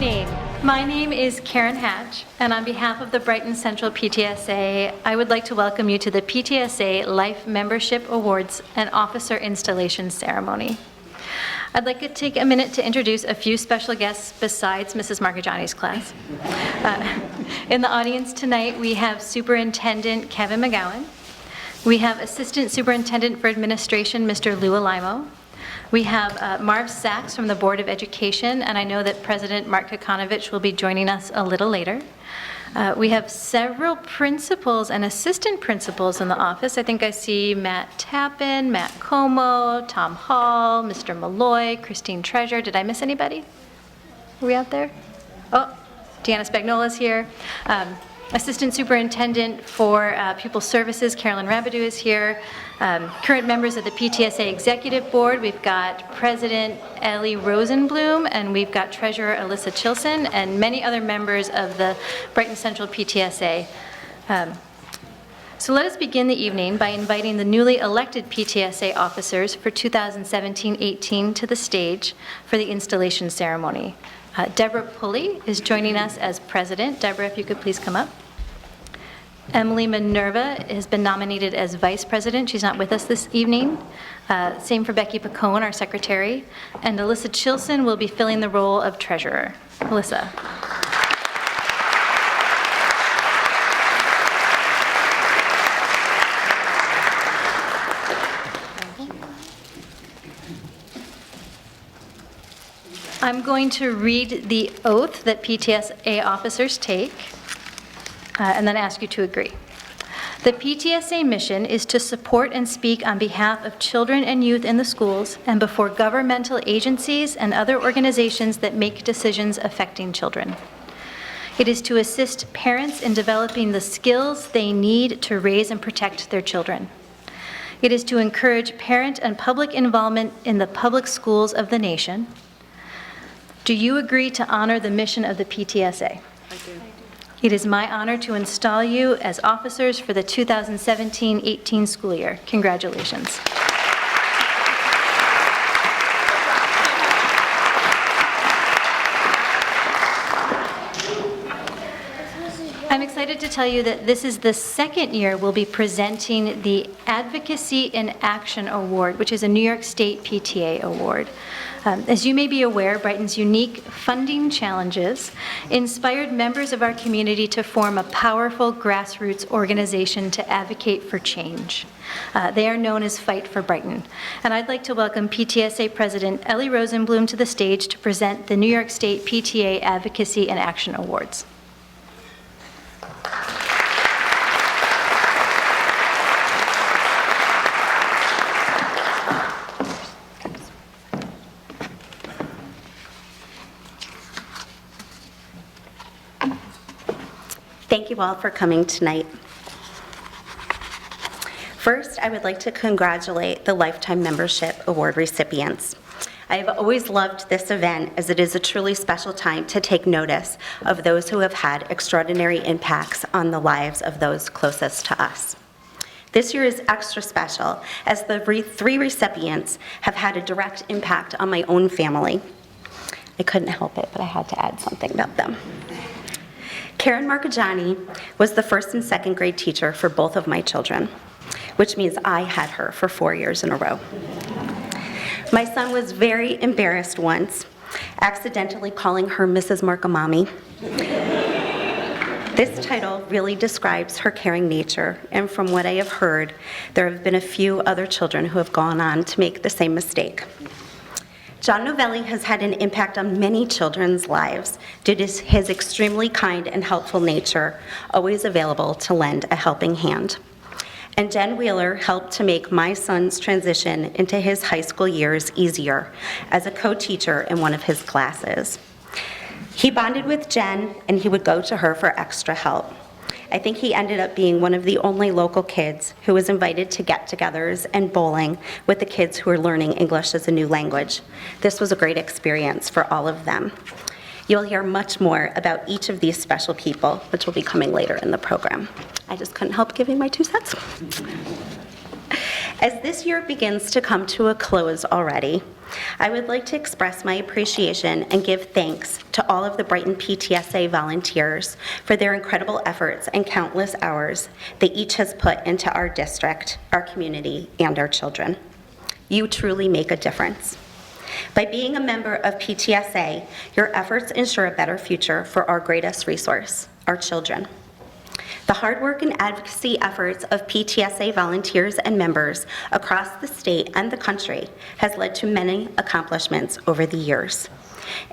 evening. My name is Karen Hatch, and on behalf of the Brighton Central PTSA, I would like to welcome you to the PTSA Life Membership Awards and Officer Installation Ceremony. I'd like to take a minute to introduce a few special guests besides Mrs. Marcagiani's class. In the audience tonight, we have Superintendent Kevin McGowan. We have Assistant Superintendent for Administration, Mr. Lou Alimo. We have Marv Sachs from the Board of Education, and I know that President Mark Kokonovich will be joining us a little later. We have several principals and assistant principals in the office. I think I see Matt Tappan, Matt Como, Tom Hall, Mr. Malloy, Christine Treasure. Did I miss anybody? Are we out there? Oh, Deanna Spagnola's here. Assistant Superintendent for Pupil Services, Carolyn Rabideau, is here. Current members of the PTSA Executive Board, we've got President Ellie Rosenblum, and we've got Treasurer Alyssa Chilson, and many other members of the Brighton Central PTSA. So let us begin the evening by inviting the newly elected PTSA officers for 2017-18 to the stage for the installation ceremony. Deborah Pulley is joining us as President. Deborah, if you could please come up. Emily Minerva has been nominated as Vice President. She's not with us this evening. Same for Becky Pacone, our Secretary. And Alyssa Chilson will be filling the role of Treasurer. Alyssa. I'm going to read the oath that PTSA officers take, and then ask you to agree. The PTSA mission is to support and speak on behalf of children and youth in the schools and before governmental agencies and other organizations that make decisions affecting children. It is to assist parents in developing the skills they need to raise and protect their children. It is to encourage parent and public involvement in the public schools of the nation. Do you agree to honor the mission of the PTSA? I do. It is my honor to install you as officers for the 2017-18 school year. Congratulations. I'm excited to tell you that this is the second year we'll be presenting the Advocacy in Action Award, which is a New York State PTA award. As you may be aware, Brighton's unique funding challenges inspired members of our community to form a powerful grassroots organization to advocate for change. They are known as Fight for Brighton. And I'd like to welcome PTSA President Ellie Rosenblum to the stage to present the New York State PTA Advocacy and Action Awards. Thank you all for coming tonight. First, I would like to congratulate the Lifetime Membership Award recipients. I have always loved this event as it is a truly special time to take notice of those who have had extraordinary impacts on the lives of those closest to us. This year is extra special as the three recipients have had a direct impact on my own family. I couldn't help it, but I had to add something about them. Karen Marcagiani was the first and second grade teacher for both of my children, which means I had her for 4 years in a row. My son was very embarrassed once, accidentally calling her Mrs. Marcamami. This title really describes her caring nature, and from what I have heard, there have been a few other children who have gone on to make the same mistake. John Novelli has had an impact on many children's lives due to his extremely kind and helpful nature, always available to lend a helping hand. And Jen Wheeler helped to make my son's transition into his high school years easier as a co-teacher in one of his classes. He bonded with Jen, and he would go to her for extra help. I think he ended up being one of the only local kids who was invited to get-togethers and bowling with the kids who were learning English as a new language. This was a great experience for all of them. You'll hear much more about each of these special people, which will be coming later in the program. I just couldn't help giving my 2 cents. As this year begins to come to a close already, I would like to express my appreciation and give thanks to all of the Brighton PTSA volunteers for their incredible efforts and countless hours they each has put into our district, our community, and our children. You truly make a difference. By being a member of PTSA, your efforts ensure a better future for our greatest resource, our children. The hard work and advocacy efforts of PTSA volunteers and members across the state and the country has led to many accomplishments over the years,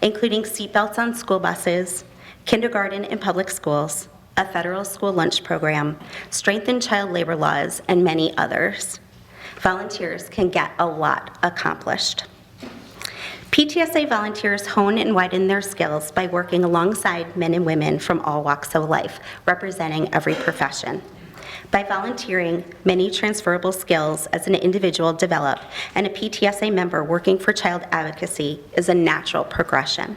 including seatbelts on school buses, kindergarten in public schools, a federal school lunch program, strengthened child labor laws, and many others. Volunteers can get a lot accomplished. PTSA volunteers hone and widen their skills by working alongside men and women from all walks of life, representing every profession. By volunteering, many transferable skills as an individual develop, and a PTSA member working for child advocacy is a natural progression.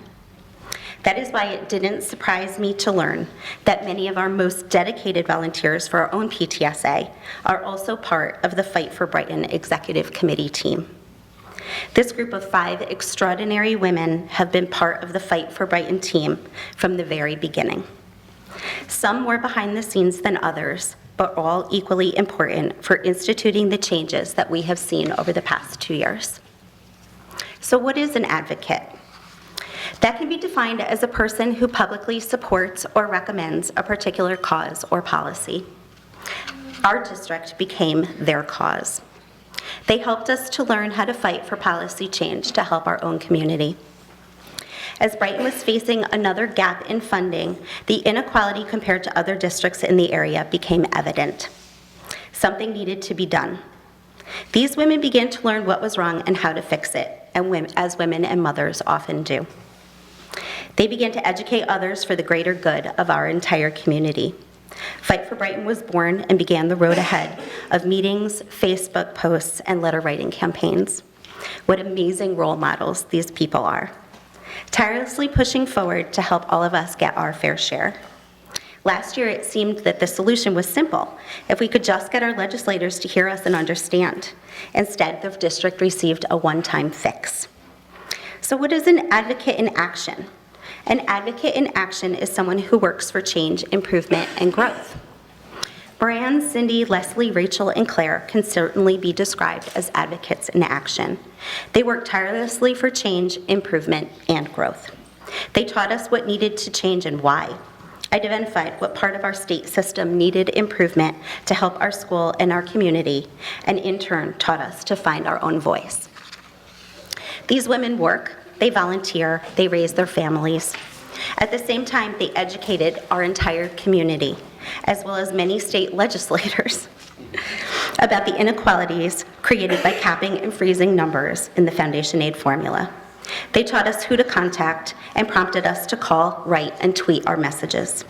That is why it didn't surprise me to learn that many of our most dedicated volunteers for our own PTSA are also part of the Fight for Brighton Executive Committee team. This group of 5 extraordinary women have been part of the Fight for Brighton team from the very beginning. Some more behind the scenes than others, but all equally important for instituting the changes that we have seen over the past 2 years. So what is an advocate? That can be defined as a person who publicly supports or recommends a particular cause or policy. Our district became their cause. They helped us to learn how to fight for policy change to help our own community. As Brighton was facing another gap in funding, the inequality compared to other districts in the area became evident. Something needed to be done. These women began to learn what was wrong and how to fix it, as women and mothers often do. They began to educate others for the greater good of our entire community. Fight for Brighton was born and began the road ahead of meetings, Facebook posts, and letter writing campaigns. What amazing role models these people are. Tirelessly pushing forward to help all of us get our fair share. Last year, it seemed that the solution was simple, if we could just get our legislators to hear us and understand. Instead, the district received a one-time fix. So what is an advocate in action? An advocate in action is someone who works for change, improvement, and growth. Brianne, Cindy, Leslie, Rachel, and Claire can certainly be described as advocates in action. They work tirelessly for change, improvement, and growth. They taught us what needed to change and why, identified what part of our state system needed improvement to help our school and our community, and in turn taught us to find our own voice. These women work, they volunteer, they raise their families. At the same time, they educated our entire community, as well as many state legislators, about the inequalities created by capping and freezing numbers in the foundation aid formula. They taught us who to contact and prompted us to call, write, and tweet our messages.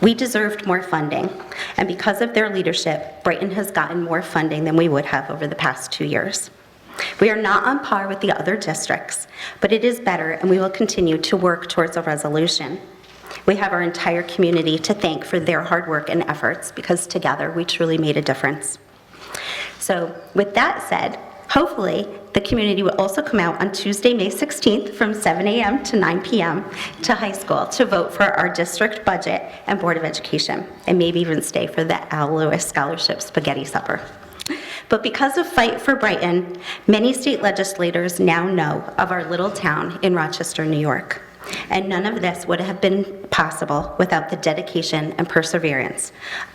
We deserved more funding, and because of their leadership, Brighton has gotten more funding than we would have over the past 2 years. We are not on par with the other districts, but it is better, and we will continue to work towards a resolution. We have our entire community to thank for their hard work and efforts, because together we truly made a difference. So with that said, hopefully the community will also come out on Tuesday, May 16th from 7 a.m. to 9 p.m. to high school to vote for our district budget and Board of Education, and maybe even stay for the Al Lewis Scholarship Spaghetti Supper. But because of Fight for Brighton, many state legislators now know of our little town in Rochester, New York. And none of this would have been possible without the dedication and perseverance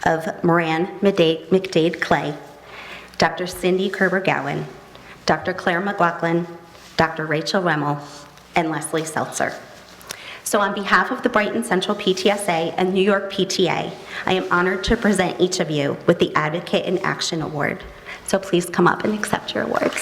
of Moran McDade Clay, Dr. Cindy Kerber-Gowan, Dr. Claire McLaughlin, Dr. Rachel Remmel, and Leslie Seltzer. So on behalf of the Brighton Central PTSA and New York PTA, I am honored to present each of you with the Advocate in Action Award. So please come up and accept your awards.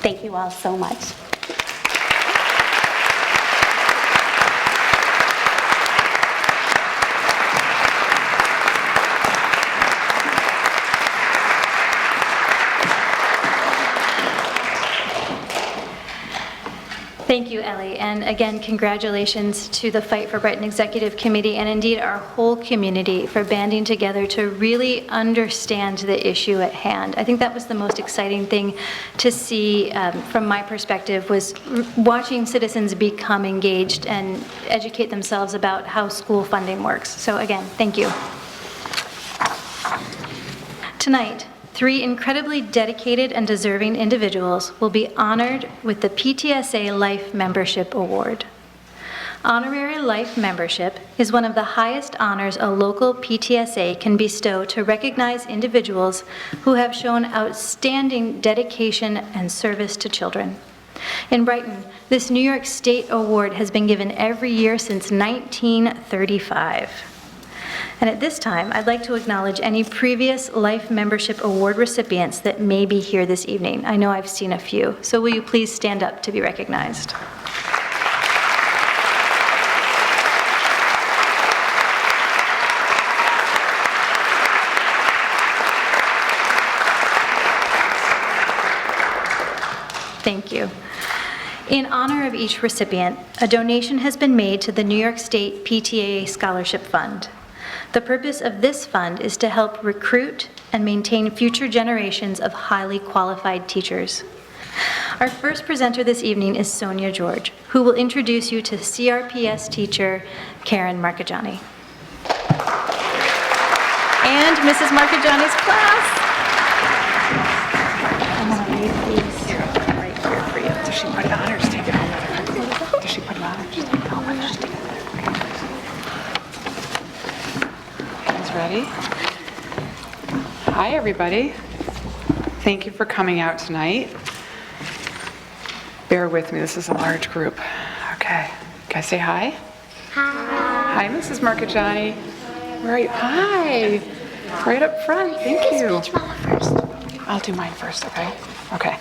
Thank you all so much. Thank you, Ellie, and again, congratulations to the Fight for Brighton Executive Committee and indeed our whole community for banding together to really understand the issue at hand. I think that was the most exciting thing to see from my perspective, was watching citizens become engaged and educate themselves about how school funding works. So again, thank you. Tonight, 3 incredibly dedicated and deserving individuals will be honored with the PTSA Life Membership Award. Honorary Life Membership is one of the highest honors a local PTSA can bestow to recognize individuals who have shown outstanding dedication and service to children. In Brighton, this New York State award has been given every year since 1935. And at this time, I'd like to acknowledge any previous Life Membership Award recipients that may be here this evening. I know I've seen a few, so will you please stand up to be recognized? Thank you. In honor of each recipient, a donation has been made to the New York State PTA Scholarship Fund. The purpose of this fund is to help recruit and maintain future generations of highly qualified teachers. Our first presenter this evening is Sonia George, who will introduce you to CRPS teacher Karen Marcagiani. And Mrs. Marcagiani's class. I'm going to read these right here for you. Does she put it on or just take it home? Does she put it on or just take it home? Just take it. Ready? Hi, everybody. Thank you for coming out tonight. Bear with me, this is a large group. Okay, guys say hi. Hi. Hi, Mrs. Marcagiani. Where are you? Hi. Right up front, thank you. I'll do mine first, okay? Okay.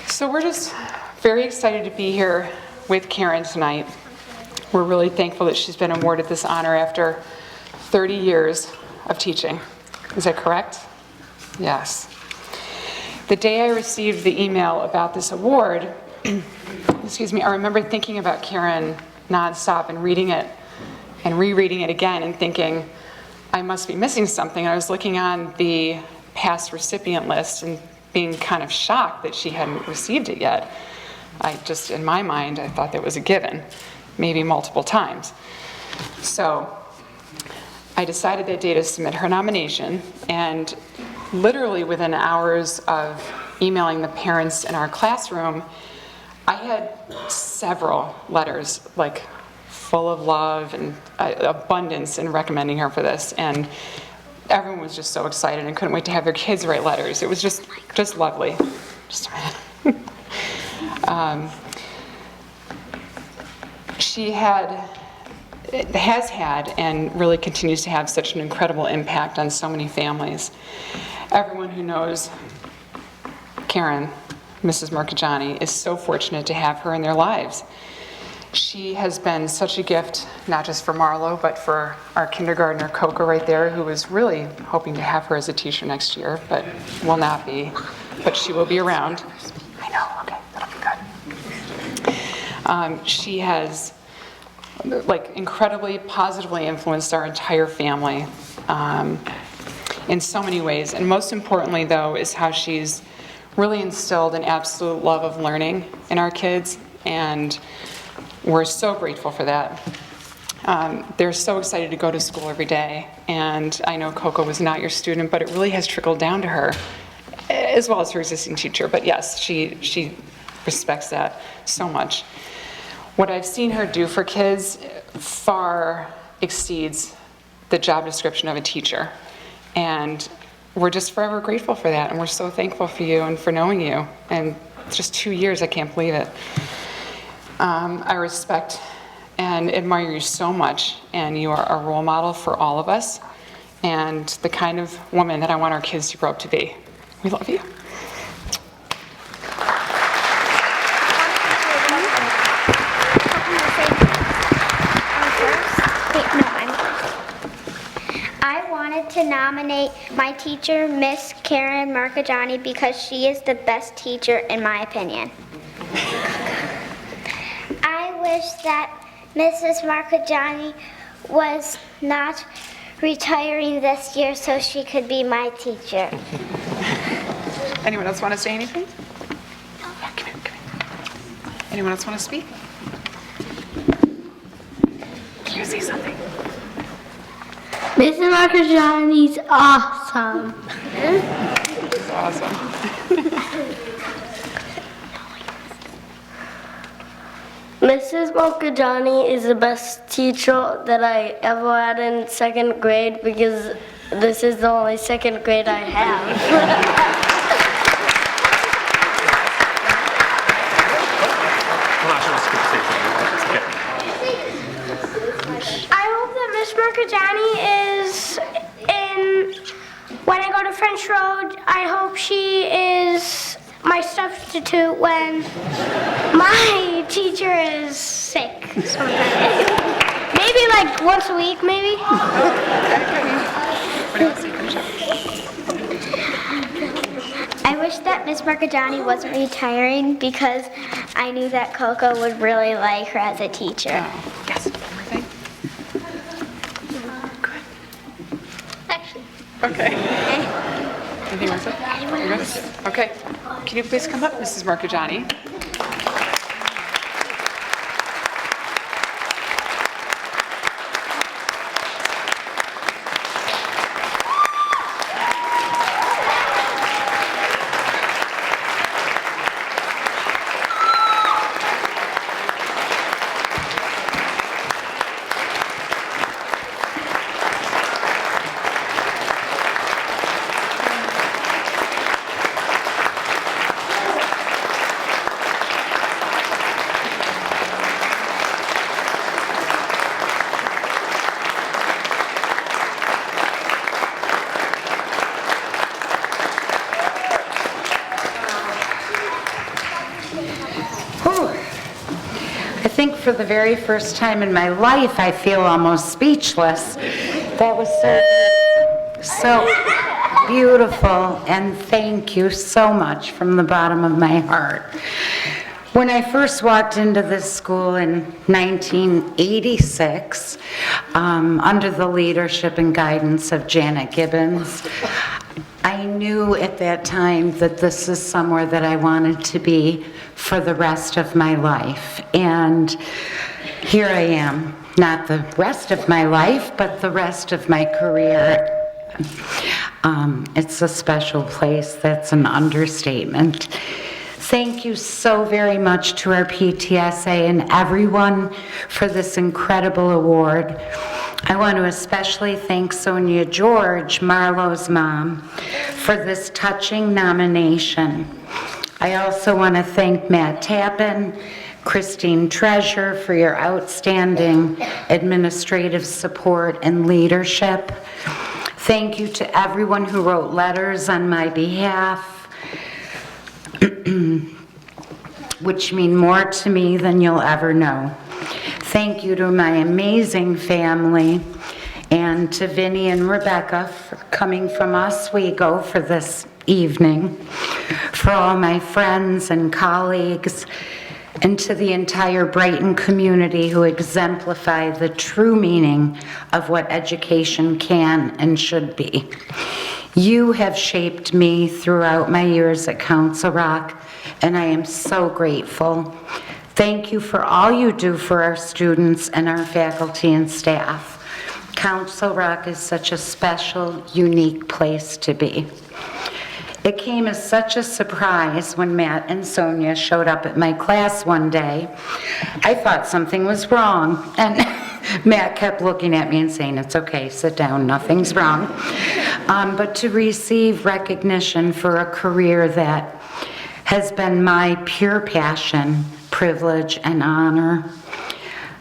So we're just very excited to be here with Karen tonight. We're really thankful that she's been awarded this honor after 30 years of teaching. Is that correct? Yes. The day I received the email about this award, excuse me, I remember thinking about Karen nonstop and reading it and rereading it again and thinking, I must be missing something. I was looking on the past recipient list and being kind of shocked that she hadn't received it yet. In my mind, I thought that was a given, maybe multiple times. So I decided that day to submit her nomination, and literally within hours of emailing the parents in our classroom, I had several letters, like full of love and abundance in recommending her for this, and everyone was just so excited and couldn't wait to have their kids write letters. It was just lovely. Just a minute. She has had and really continues to have such an incredible impact on so many families. Everyone who knows Karen, Mrs. Marcagiani, is so fortunate to have her in their lives. She has been such a gift, not just for Marlo, but for our kindergartner, Coco, right there, who was really hoping to have her as a teacher next year, but will not be. But she will be around. I know, okay, that'll be good. She has incredibly positively influenced our entire family in so many ways. And most importantly, though, is how she's really instilled an absolute love of learning in our kids, and we're so grateful for that. They're so excited to go to school every day, and I know Coco was not your student, but it really has trickled down to her, as well as her existing teacher. But yes, she respects that so much. What I've seen her do for kids far exceeds the job description of a teacher. And we're just forever grateful for that. And we're so thankful for you and for knowing you. And just 2 years, I can't believe it. I respect and admire you so much. And you are a role model for all of us. And the kind of woman that I want our kids to grow up to be. We love you. to nominate my teacher, Miss Karen Marcajani, because she is the best teacher in my opinion. I wish that Mrs. Marcajani was not retiring this year so she could be my teacher. Anyone else want to say anything? Yeah, come here. Anyone else want to speak? Can you say something? Mrs. Marcajani's awesome. That's awesome. Mrs. Marcajani is the best teacher that I ever had in second grade because this is the only second grade I have. I hope that Miss Marcajani is when I go to French Road, I hope she is my substitute when my teacher is sick. Maybe like once a week, maybe. I wish that Miss Marcajani wasn't retiring because I knew that Coco would really like her as a teacher. Yes, one more thing. Actually. Okay. Anything else? You're good? Okay. Can you please come up, Mrs. Marcajani? I think for the very first time in my life, I feel almost speechless. That was so beautiful, and thank you so much from the bottom of my heart. When I first walked into this school in 1986, under the leadership and guidance of Janet Gibbons, I knew at that time that this is somewhere that I wanted to be for the rest of my life. And here I am, not the rest of my life, but the rest of my career. It's a special place. That's an understatement. Thank you so very much to our PTSA and everyone for this incredible award. I want to especially thank Sonia George, Marlo's mom, for this touching nomination. I also want to thank Matt Tappan, Christine Treasure for your outstanding administrative support and leadership. Thank you to everyone who wrote letters on my behalf, which mean more to me than you'll ever know. Thank you to my amazing family and to Vinny and Rebecca for coming from Oswego for this evening, for all my friends and colleagues, and to the entire Brighton community who exemplify the true meaning of what education can and should be. You have shaped me throughout my years at Council Rock, and I am so grateful. Thank you for all you do for our students and our faculty and staff. Council Rock is such a special, unique place to be. It came as such a surprise when Matt and Sonia showed up at my class one day. I thought something was wrong, and Matt kept looking at me and saying, "It's okay, sit down, nothing's wrong." But to receive recognition for a career that has been my pure passion, privilege, and honor.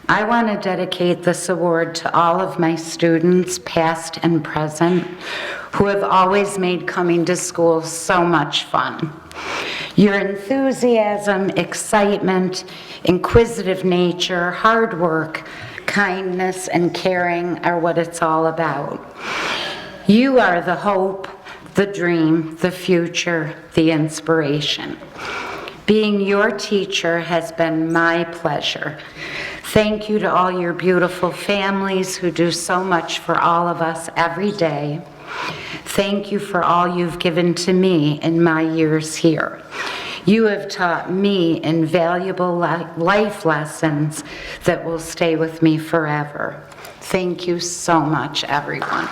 I want to dedicate this award to all of my students, past and present, who have always made coming to school so much fun. Your enthusiasm, excitement, inquisitive nature, hard work, kindness, and caring are what it's all about. You are the hope, the dream, the future, the inspiration. Being your teacher has been my pleasure. Thank you to all your beautiful families who do so much for all of us every day. Thank you for all you've given to me in my years here. You have taught me invaluable life lessons that will stay with me forever. Thank you so much, everyone.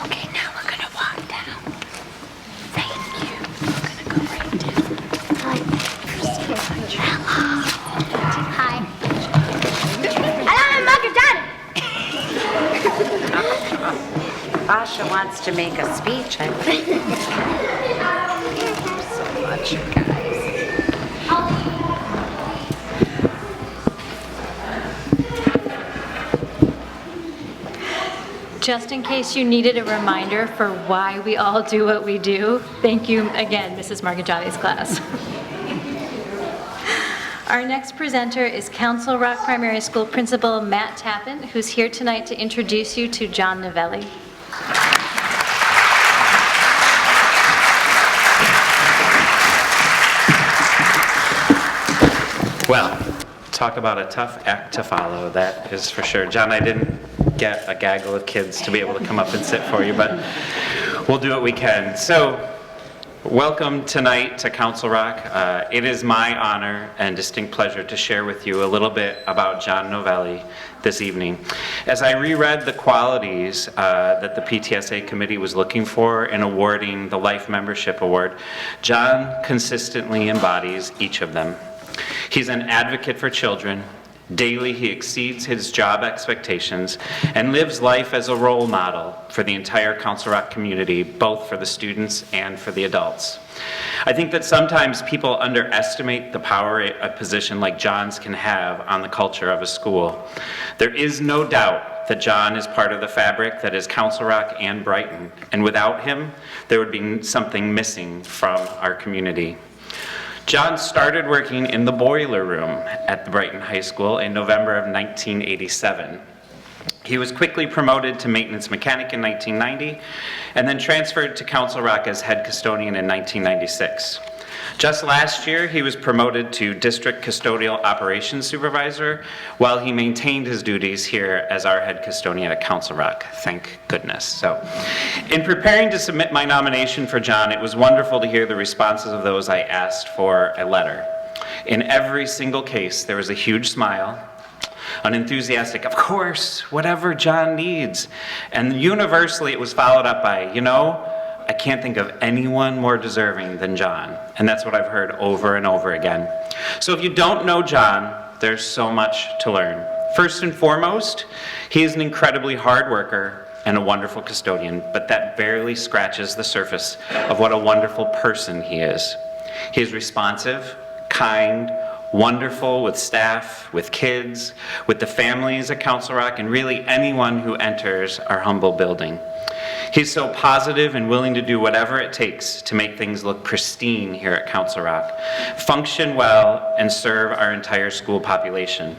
Okay, now we're going to walk down. Thank you. We're going to go right down. Hi. Hello, I'm Margaret Johnny. Asha wants to make a speech, I think. Thank you so much, you guys. Just in case you needed a reminder for why we all do what we do, thank you again, Mrs. Margagiani's class. Our next presenter is Council Rock Primary School Principal Matt Tappan, who's here tonight to introduce you to John Novelli. Well, talk about a tough act to follow, that is for sure. John, I didn't get a gaggle of kids to be able to come up and sit for you, but we'll do what we can. So, welcome tonight to Council Rock. It is my honor and distinct pleasure to share with you a little bit about John Novelli this evening. As I reread the qualities that the PTSA committee was looking for in awarding the Life Membership Award, John consistently embodies each of them. He's an advocate for children. Daily, he exceeds his job expectations and lives life as a role model for the entire Council Rock community, both for the students and for the adults. I think that sometimes people underestimate the power a position like John's can have on the culture of a school. There is no doubt that John is part of the fabric that is Council Rock and Brighton, and without him, there would be something missing from our community. John started working in the boiler room at the Brighton High School in November of 1987. He was quickly promoted to maintenance mechanic in 1990 and then transferred to Council Rock as head custodian in 1996. Just last year, he was promoted to district custodial operations supervisor while he maintained his duties here as our head custodian at Council Rock. Thank goodness. So, in preparing to submit my nomination for John, it was wonderful to hear the responses of those I asked for a letter. In every single case, there was a huge smile, an enthusiastic, of course, whatever John needs. And universally, it was followed up by, you know, I can't think of anyone more deserving than John. And that's what I've heard over and over again. So if you don't know John, there's so much to learn. First and foremost, he is an incredibly hard worker and a wonderful custodian, but that barely scratches the surface of what a wonderful person he is. He is responsive, kind, wonderful with staff, with kids, with the families at Council Rock, and really anyone who enters our humble building. He's so positive and willing to do whatever it takes to make things look pristine here at Council Rock, function well, and serve our entire school population.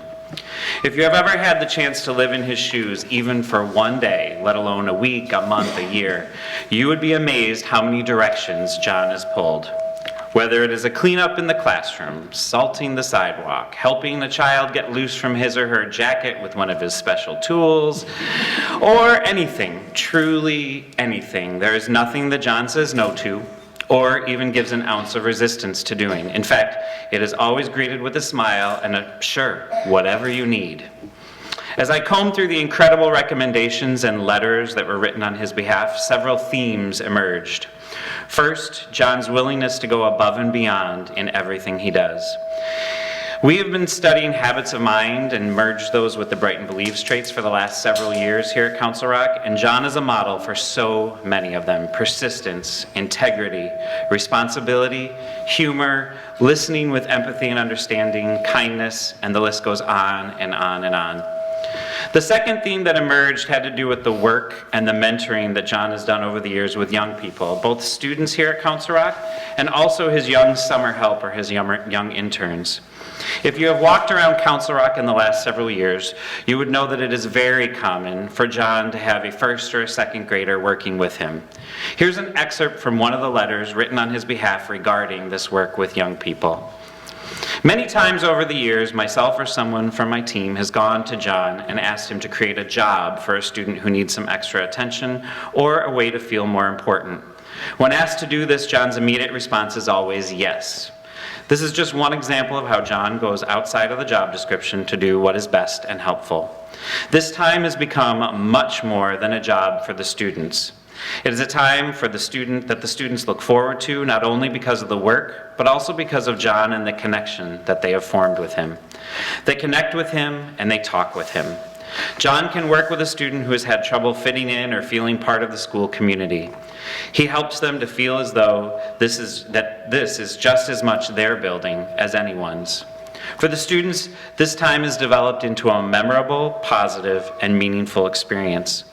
If you have ever had the chance to live in his shoes, even for one day, let alone a week, a month, a year, you would be amazed how many directions John has pulled. Whether it is a cleanup in the classroom, salting the sidewalk, helping a child get loose from his or her jacket with one of his special tools, or anything, truly anything, there is nothing that John says no to, or even gives an ounce of resistance to doing. In fact, it is always greeted with a smile and a sure, whatever you need. As I combed through the incredible recommendations and letters that were written on his behalf, several themes emerged. First, John's willingness to go above and beyond in everything he does. We have been studying habits of mind and merged those with the Brighton Believes traits for the last several years here at Council Rock, and John is a model for so many of them: persistence, integrity, responsibility, humor, listening with empathy and understanding, kindness, and the list goes on and on and on. The second theme that emerged had to do with the work and the mentoring that John has done over the years with young people, both students here at Council Rock and also his young summer help or his young interns. If you have walked around Council Rock in the last several years, you would know that it is very common for John to have a first or a second grader working with him. Here's an excerpt from one of the letters written on his behalf regarding this work with young people. Many times over the years, myself or someone from my team has gone to John and asked him to create a job for a student who needs some extra attention or a way to feel more important. When asked to do this, John's immediate response is always yes. This is just one example of how John goes outside of the job description to do what is best and helpful. This time has become much more than a job for the students. It is a time for the student that the students look forward to, not only because of the work, but also because of John and the connection that they have formed with him. They connect with him and they talk with him. John can work with a student who has had trouble fitting in or feeling part of the school community. He helps them to feel as though this is just as much their building as anyone's. For the students, this time is developed into a memorable, positive, and meaningful experience.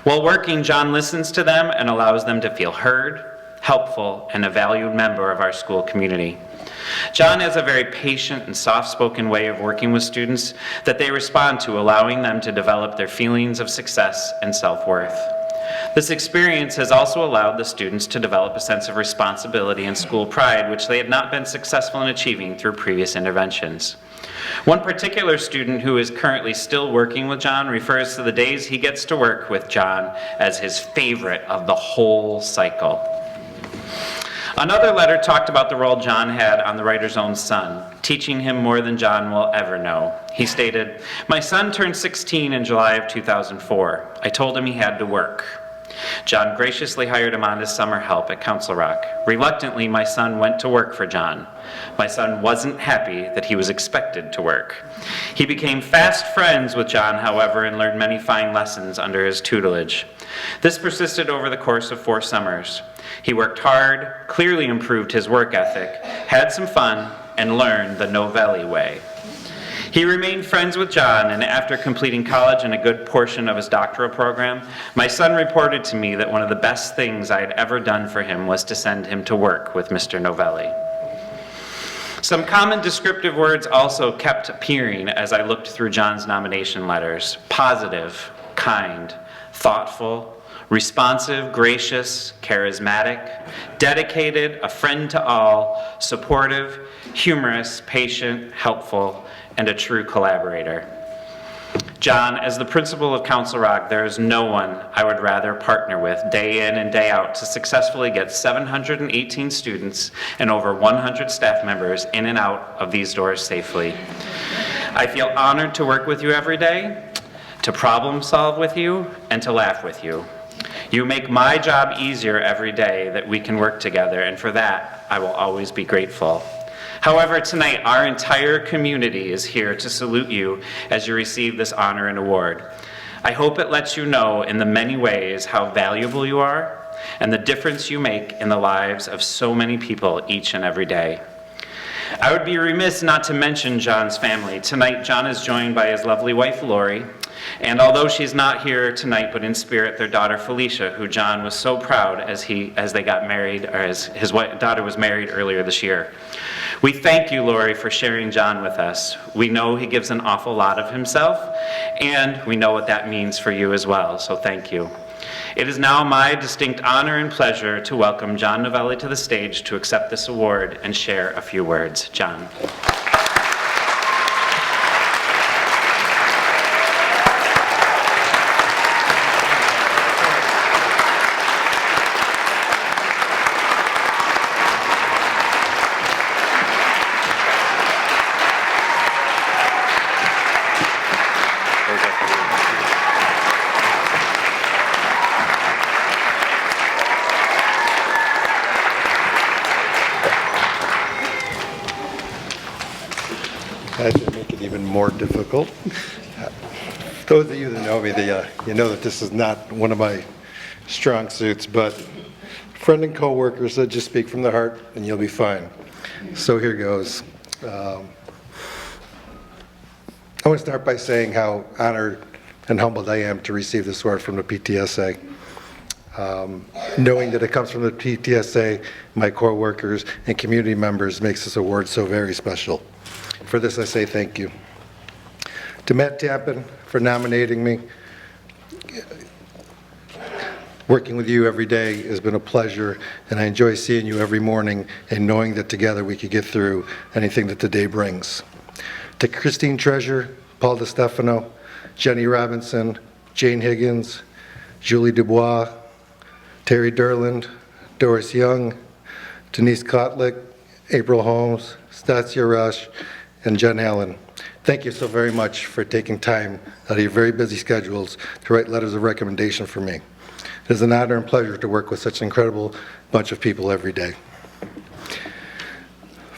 While working, John listens to them and allows them to feel heard, helpful, and a valued member of our school community. John has a very patient and soft-spoken way of working with students that they respond to, allowing them to develop their feelings of success and self-worth. This experience has also allowed the students to develop a sense of responsibility and school pride, which they had not been successful in achieving through previous interventions. One particular student who is currently still working with John refers to the days he gets to work with John as his favorite of the whole cycle. Another letter talked about the role John had on the writer's own son, teaching him more than John will ever know. He stated, "My son turned 16 in July of 2004. I told him he had to work. John graciously hired him on as summer help at Council Rock. Reluctantly, my son went to work for John. My son wasn't happy that he was expected to work. He became fast friends with John, however, and learned many fine lessons under his tutelage. This persisted over the course of 4 summers. He worked hard, clearly improved his work ethic, had some fun, and learned the Novelli way. He remained friends with John, and after completing college and a good portion of his doctoral program, my son reported to me that one of the best things I had ever done for him was to send him to work with Mr. Novelli." Some common descriptive words also kept appearing as I looked through John's nomination letters: positive, kind, thoughtful, responsive, gracious, charismatic, dedicated, a friend to all, supportive, humorous, patient, helpful, and a true collaborator. John, as the principal of Council Rock, there is no one I would rather partner with day in and day out to successfully get 718 students and over 100 staff members in and out of these doors safely. I feel honored to work with you every day, to problem solve with you, and to laugh with you. You make my job easier every day that we can work together, and for that, I will always be grateful. However, tonight, our entire community is here to salute you as you receive this honor and award. I hope it lets you know in the many ways how valuable you are and the difference you make in the lives of so many people each and every day. I would be remiss not to mention John's family. Tonight, John is joined by his lovely wife, Lori, and although she's not here tonight, but in spirit, their daughter, Felicia, who John was so proud as they got married, or as his daughter was married earlier this year. We thank you, Lori, for sharing John with us. We know he gives an awful lot of himself, and we know what that means for you as well, so thank you. It is now my distinct honor and pleasure to welcome John Novelli to the stage to accept this award and share a few words. John. That should make it even more difficult. Those of you that know me, you know that this is not one of my strong suits, but friend and co-worker said just speak from the heart and you'll be fine. So here goes. I want to start by saying how honored and humbled I am to receive this award from the PTSA. Knowing that it comes from the PTSA, my core workers and community members makes this award so very special. For this, I say thank you. To Matt Tappan for nominating me. Working with you every day has been a pleasure, and I enjoy seeing you every morning and knowing that together we could get through anything that the day brings. To Christine Treasure, Paul DiStefano, Jenny Robinson, Jane Higgins, Julie Dubois, Terry Derland, Doris Young, Denise Kotlick, April Holmes, Stasia Rush, and Jen Allen. Thank you so very much for taking time out of your very busy schedules to write letters of recommendation for me. It is an honor and pleasure to work with such an incredible bunch of people every day.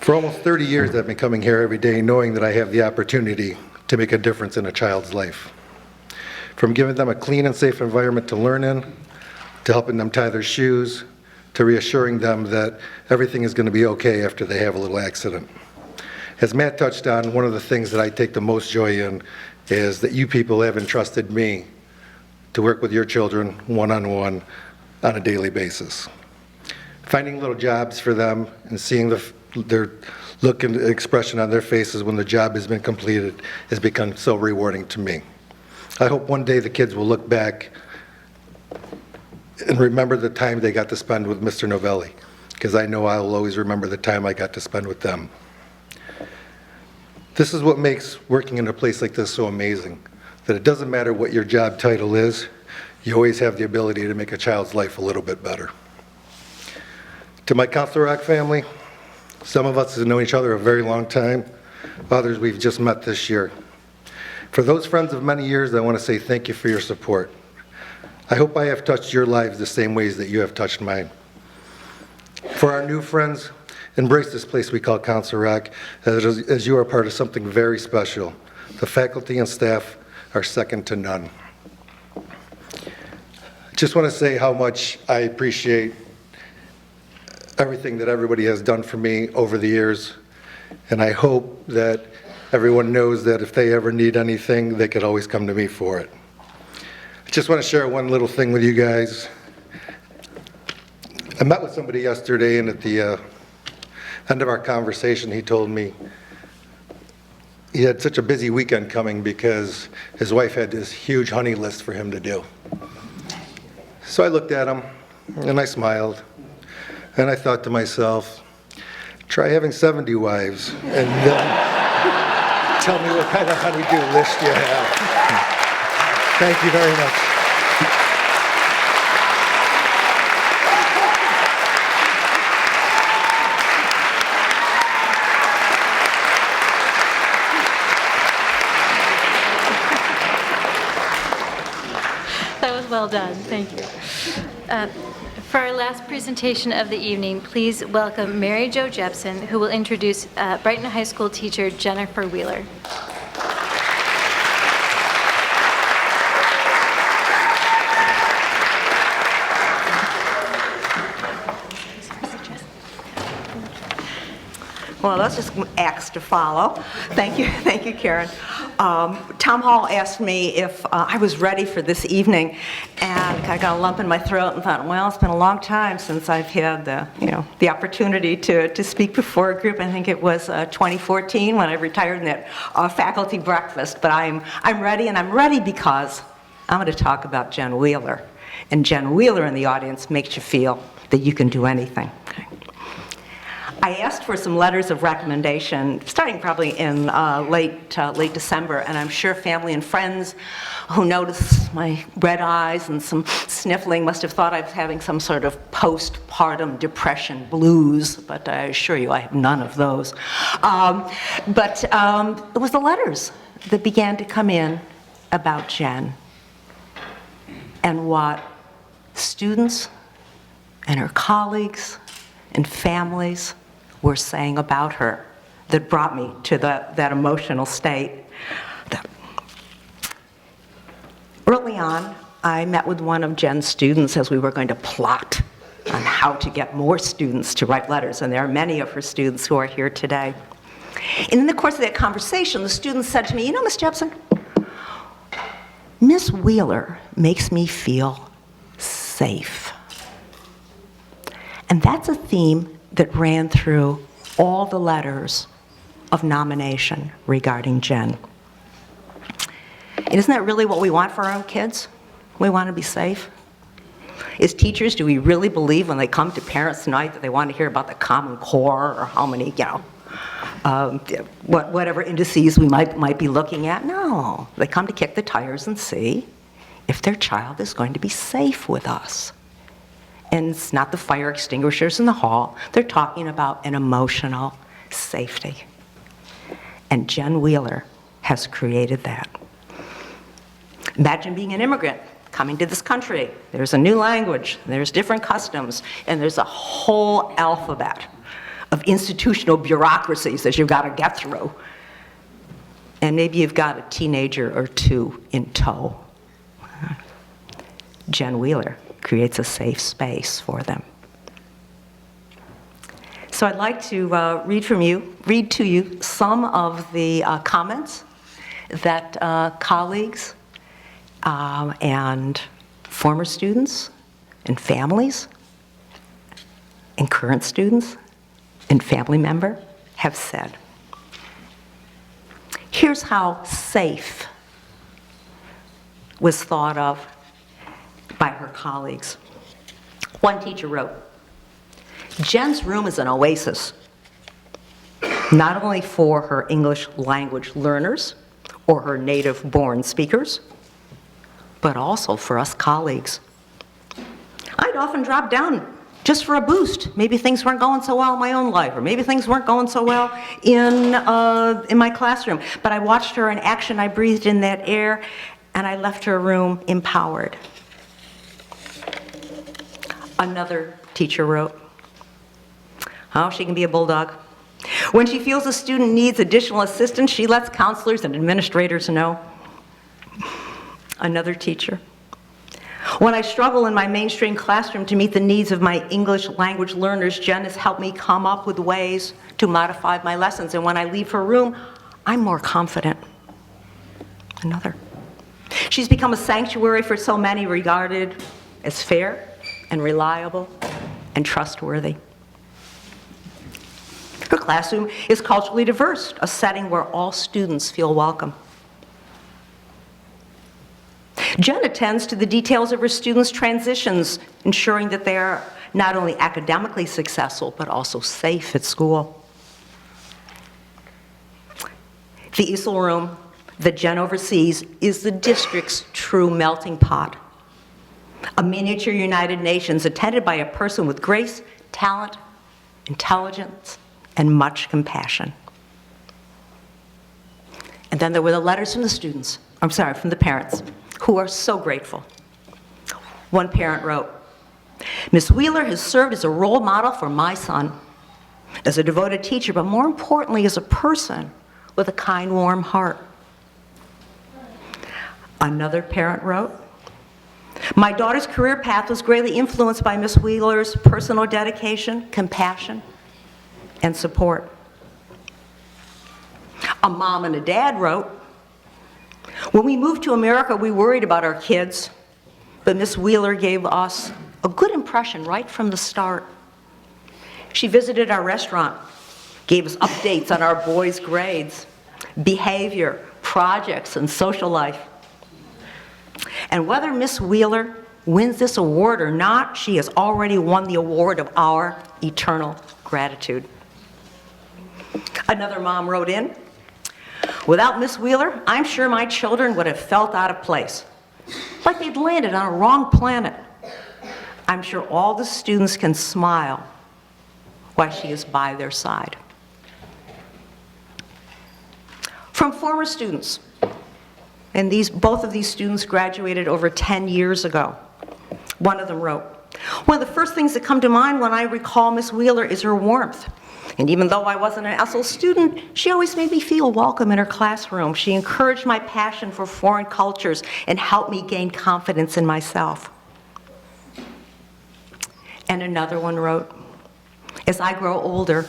For almost 30 years, I've been coming here every day knowing that I have the opportunity to make a difference in a child's life. From giving them a clean and safe environment to learn in, to helping them tie their shoes, to reassuring them that everything is going to be okay after they have a little accident. As Matt touched on, one of the things that I take the most joy in is that you people have entrusted me to work with your children one-on-one on a daily basis. Finding little jobs for them and seeing their look and expression on their faces when the job has been completed has become so rewarding to me. I hope one day the kids will look back and remember the time they got to spend with Mr. Novelli, because I know I will always remember the time I got to spend with them. This is what makes working in a place like this so amazing, that it doesn't matter what your job title is, you always have the ability to make a child's life a little bit better. To my Council Rock family, some of us have known each other a very long time, others we've just met this year. For those friends of many years, I want to say thank you for your support. I hope I have touched your lives the same ways that you have touched mine. For our new friends, embrace this place we call Council Rock as you are part of something very special. The faculty and staff are second to none. Just want to say how much I appreciate everything that everybody has done for me over the years, and I hope that everyone knows that if they ever need anything, they could always come to me for it. I just want to share one little thing with you guys. I met with somebody yesterday, and at the end of our conversation, he told me he had such a busy weekend coming because his wife had this huge honey list for him to do. So I looked at him, and I smiled, and I thought to myself, try having 70 wives, and then tell me what kind of honey-do list you have. Thank you very much. That was well done. Thank you. For our last presentation of the evening, please welcome Mary Jo Jepson, who will introduce Brighton High School teacher Jennifer Wheeler. Well, that's just acts to follow. Thank you, Karen. Tom Hall asked me if I was ready for this evening, and I got a lump in my throat and thought, well, it's been a long time since I've had the opportunity to speak before a group. I think it was 2014 when I retired in that faculty breakfast. But I'm ready, and I'm ready because I'm going to talk about Jen Wheeler. And Jen Wheeler in the audience makes you feel that you can do anything. Okay. I asked for some letters of recommendation, starting probably in late December, and I'm sure family and friends who noticed my red eyes and some sniffling must have thought I was having some sort of postpartum depression blues, but I assure you I have none of those. But it was the letters that began to come in about Jen and what students and her colleagues and families were saying about her that brought me to that emotional state. Early on, I met with one of Jen's students as we were going to plot on how to get more students to write letters, and there are many of her students who are here today. And in the course of that conversation, the student said to me, you know, Miss Jepson, Miss Wheeler makes me feel safe. And that's a theme that ran through all the letters of nomination regarding Jen. And isn't that really what we want for our own kids? We want to be safe. As teachers, do we really believe when they come to parents tonight that they want to hear about the Common Core or how many, whatever indices we might be looking at? No, they come to kick the tires and see if their child is going to be safe with us. And it's not the fire extinguishers in the hall. They're talking about an emotional safety. And Jen Wheeler has created that. Imagine being an immigrant coming to this country. There's a new language, there's different customs, and there's a whole alphabet of institutional bureaucracies that you've got to get through. And maybe you've got a teenager or two in tow. Jen Wheeler creates a safe space for them. So I'd like to read to you some of the comments that colleagues and former students and families and current students and family member have said. Here's how safe was thought of by her colleagues. One teacher wrote, "Jen's room is an oasis, not only for her English language learners or her native-born speakers, but also for us colleagues. I'd often drop down just for a boost. Maybe things weren't going so well in my own life, or maybe things weren't going so well in my classroom. But I watched her in action, I breathed in that air, and I left her room empowered." Another teacher wrote, "Oh, she can be a bulldog. When she feels a student needs additional assistance, she lets counselors and administrators know." Another teacher, "When I struggle in my mainstream classroom to meet the needs of my English language learners, Jen has helped me come up with ways to modify my lessons. And when I leave her room, I'm more confident." Another, "She's become a sanctuary for so many, regarded as fair and reliable and trustworthy. Her classroom is culturally diverse, a setting where all students feel welcome. Jen attends to the details of her students' transitions, ensuring that they are not only academically successful, but also safe at school. The ESOL room that Jen oversees is the district's true melting pot, a miniature United Nations attended by a person with grace, talent, intelligence, and much compassion." And then there were the letters from from the parents, who are so grateful. One parent wrote, "Miss Wheeler has served as a role model for my son, as a devoted teacher, but more importantly, as a person with a kind, warm heart." Another parent wrote, "My daughter's career path was greatly influenced by Miss Wheeler's personal dedication, compassion, and support." A mom and a dad wrote, "When we moved to America, we worried about our kids, but Miss Wheeler gave us a good impression right from the start. She visited our restaurant, gave us updates on our boys' grades, behavior, projects, and social life. And whether Miss Wheeler wins this award or not, she has already won the award of our eternal gratitude." Another mom wrote in, "Without Miss Wheeler, I'm sure my children would have felt out of place, like they'd landed on a wrong planet. I'm sure all the students can smile while she is by their side." From former students, and both of these students graduated over 10 years ago. One of them wrote, "One of the first things that come to mind when I recall Miss Wheeler is her warmth. And even though I wasn't an ESOL student, she always made me feel welcome in her classroom. She encouraged my passion for foreign cultures and helped me gain confidence in myself." And another one wrote, "As I grow older,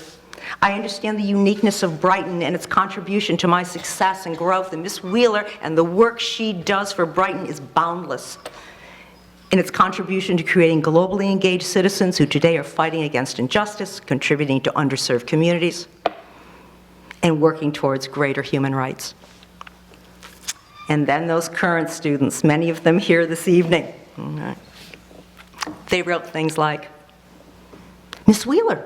I understand the uniqueness of Brighton and its contribution to my success and growth, and Miss Wheeler and the work she does for Brighton is boundless in its contribution to creating globally engaged citizens who today are fighting against injustice, contributing to underserved communities, and working towards greater human rights. And then those current students, many of them here this evening, they wrote things like, Miss Wheeler,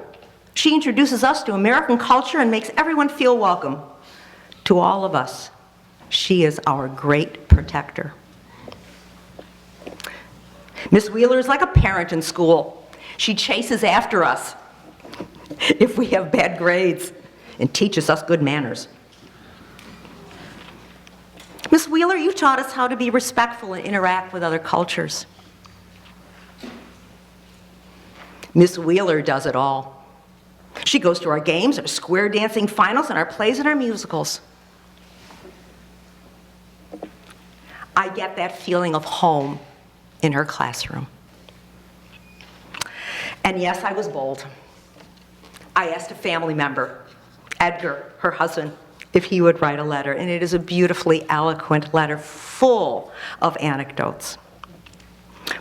she introduces us to American culture and makes everyone feel welcome. To all of us, she is our great protector. Miss Wheeler is like a parent in school. She chases after us if we have bad grades and teaches us good manners. Miss Wheeler, you taught us how to be respectful and interact with other cultures. Miss Wheeler does it all. She goes to our games, our square dancing finals, and our plays and our musicals. I get that feeling of home in her classroom. And yes, I was bold. I asked a family member, Edgar, her husband, if he would write a letter, and it is a beautifully eloquent letter full of anecdotes.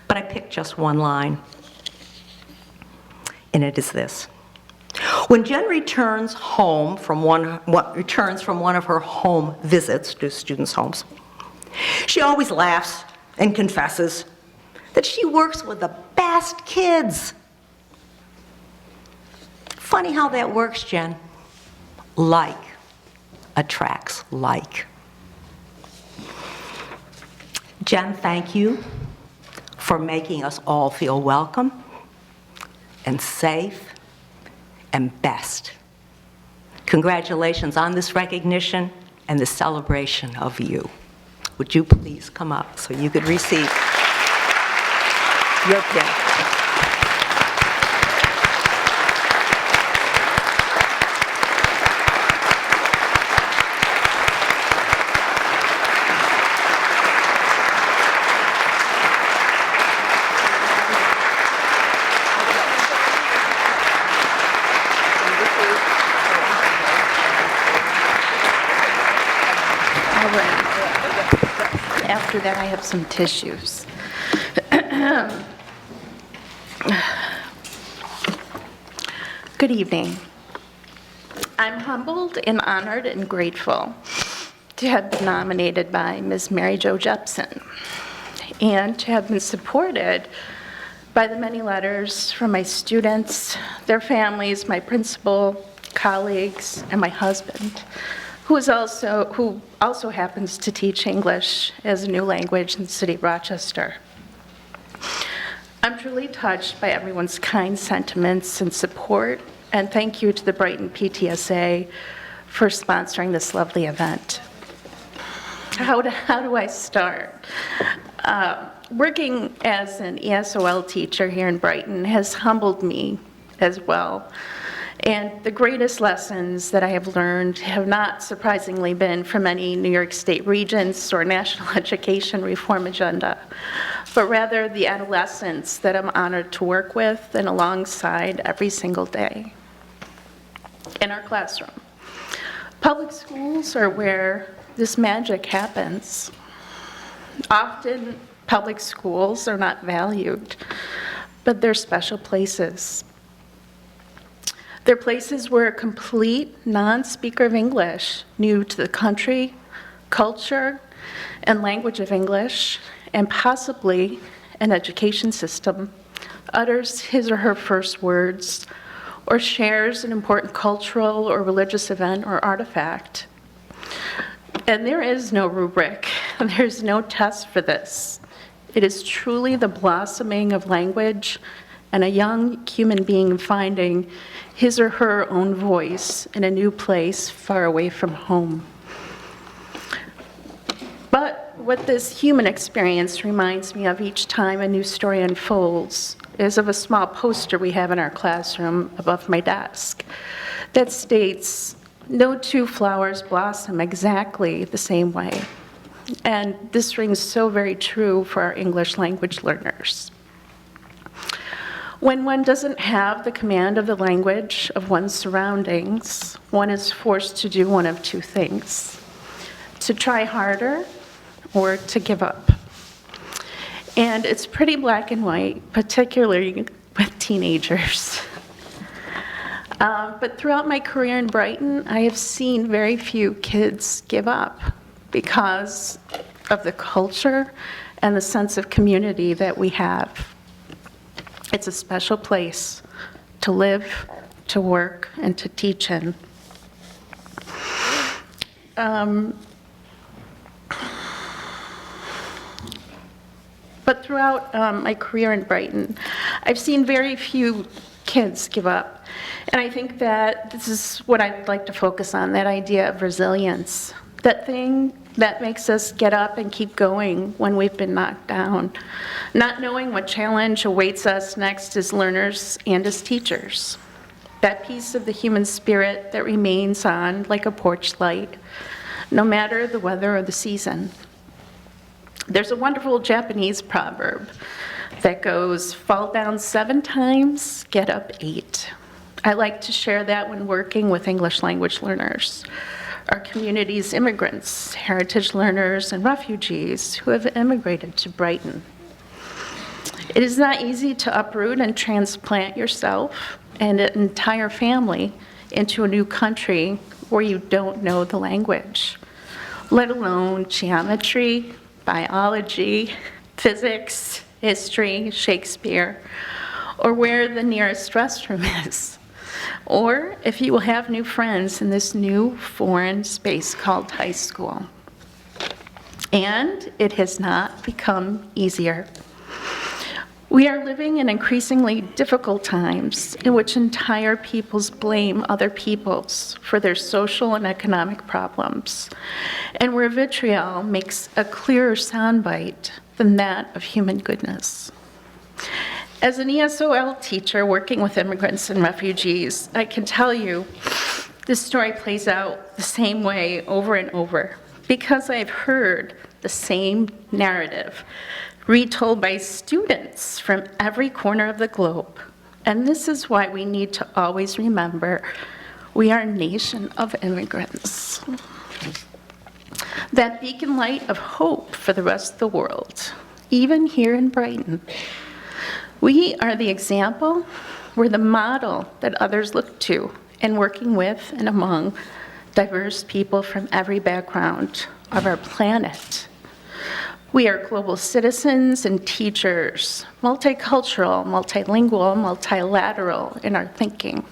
But I picked just one line, and it is this. When Jen returns from one of her home visits to students' homes, she always laughs and confesses that she works with the best kids. Funny how that works, Jen. Like attracts like. Jen, thank you for making us all feel welcome and safe and best. Congratulations on this recognition and the celebration of you. Would you please come up so you could receive your pin? After that, I have some tissues. Good evening. I'm humbled and honored and grateful to have been nominated by Ms. Mary Jo Jepson and to have been supported by the many letters from my students, their families, my principal, colleagues, and my husband, who also happens to teach English as a new language in the city of Rochester. I'm truly touched by everyone's kind sentiments and support, and thank you to the Brighton PTSA for sponsoring this lovely event. How do I start? Working as an ESOL teacher here in Brighton has humbled me as well. And the greatest lessons that I have learned have not surprisingly been from any New York State regents or national education reform agenda, but rather the adolescents that I'm honored to work with and alongside every single day in our classroom. Public schools are where this magic happens. Often, public schools are not valued, but they're special places. They're places where a complete non-speaker of English, new to the country, culture, and language of English, and possibly an education system, utters his or her first words, or shares an important cultural or religious event or artifact. And there is no rubric, there's no test for this. It is truly the blossoming of language and a young human being finding his or her own voice in a new place far away from home. But what this human experience reminds me of each time a new story unfolds is of a small poster we have in our classroom above my desk that states, "No two flowers blossom exactly the same way." And this rings so very true for our English language learners. When one doesn't have the command of the language of one's surroundings, one is forced to do one of two things: to try harder or to give up. And it's pretty black and white, particularly with teenagers. But throughout my career in Brighton, I have seen very few kids give up because of the culture and the sense of community that we have. It's a special place to live, to work, and to teach in. But throughout my career in Brighton, I've seen very few kids give up. And I think that this is what I'd like to focus on, that idea of resilience. That thing that makes us get up and keep going when we've been knocked down. Not knowing what challenge awaits us next as learners and as teachers. That piece of the human spirit that remains on like a porch light, no matter the weather or the season. There's a wonderful Japanese proverb that goes, fall down 7 times, get up 8. I like to share that when working with English language learners, our community's immigrants, heritage learners, and refugees who have immigrated to Brighton. It is not easy to uproot and transplant yourself and an entire family into a new country where you don't know the language, let alone geometry, biology, physics, history, Shakespeare, or where the nearest restroom is, or if you will have new friends in this new foreign space called high school. And it has not become easier. We are living in increasingly difficult times in which entire peoples blame other peoples for their social and economic problems, and where vitriol makes a clearer soundbite than that of human goodness. As an ESOL teacher working with immigrants and refugees, I can tell you this story plays out the same way over and over because I've heard the same narrative retold by students from every corner of the globe. And this is why we need to always remember we are a nation of immigrants. That beacon light of hope for the rest of the world, even here in Brighton. We are the example, we're the model that others look to in working with and among diverse people from every background of our planet. We are global citizens and teachers, multicultural, multilingual, multilateral in our thinking.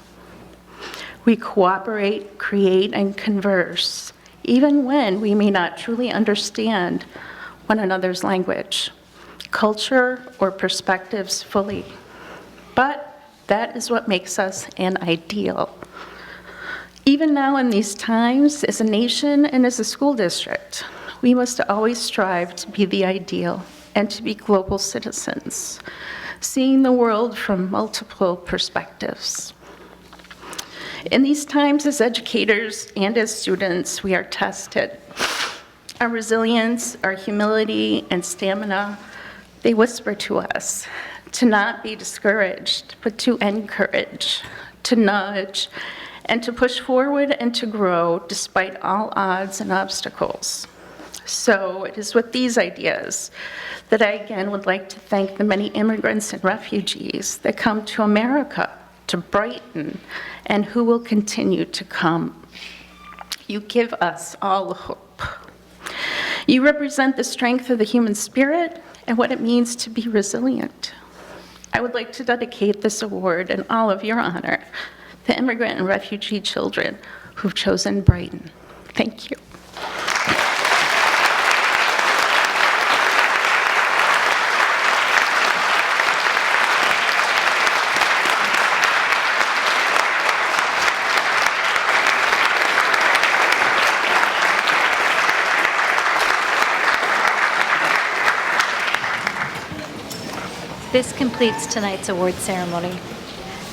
We cooperate, create, and converse, even when we may not truly understand one another's language, culture, or perspectives fully. But that is what makes us an ideal. Even now in these times, as a nation and as a school district, we must always strive to be the ideal and to be global citizens, seeing the world from multiple perspectives. In these times, as educators and as students, we are tested. Our resilience, our humility, and stamina, they whisper to us to not be discouraged, but to encourage, to nudge, and to push forward and to grow despite all odds and obstacles. So it is with these ideas that I again would like to thank the many immigrants and refugees that come to America, to Brighton, and who will continue to come. You give us all hope. You represent the strength of the human spirit and what it means to be resilient. I would like to dedicate this award in all of your honor to immigrant and refugee children who've chosen Brighton. Thank you. This completes tonight's award ceremony.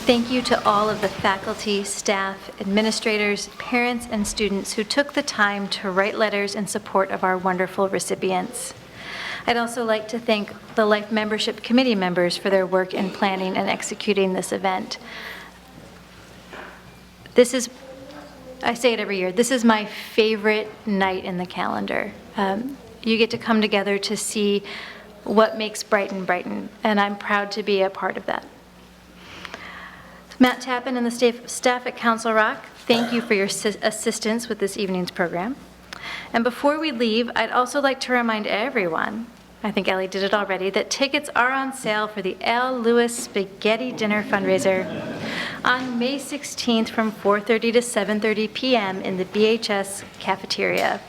Thank you to all of the faculty, staff, administrators, parents, and students who took the time to write letters in support of our wonderful recipients. I'd also like to thank the Life Membership Committee members for their work in planning and executing this event. This is, I say it every year, this is my favorite night in the calendar. You get to come together to see what makes Brighton Brighton, and I'm proud to be a part of that. Matt Tappan and the staff at Council Rock, thank you for your assistance with this evening's program. And before we leave, I'd also like to remind everyone, I think Ellie did it already, that tickets are on sale for the Al Lewis Spaghetti Dinner fundraiser on May 16th from 4:30 to 7:30 p.m. in the BHS cafeteria.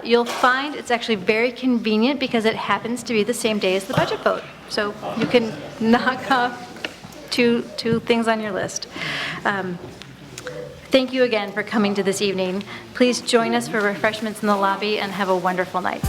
You'll find it's actually very convenient because it happens to be the same day as the budget vote. So you can knock off two things on your list. Thank you again for coming to this evening. Please join us for refreshments in the lobby and have a wonderful night.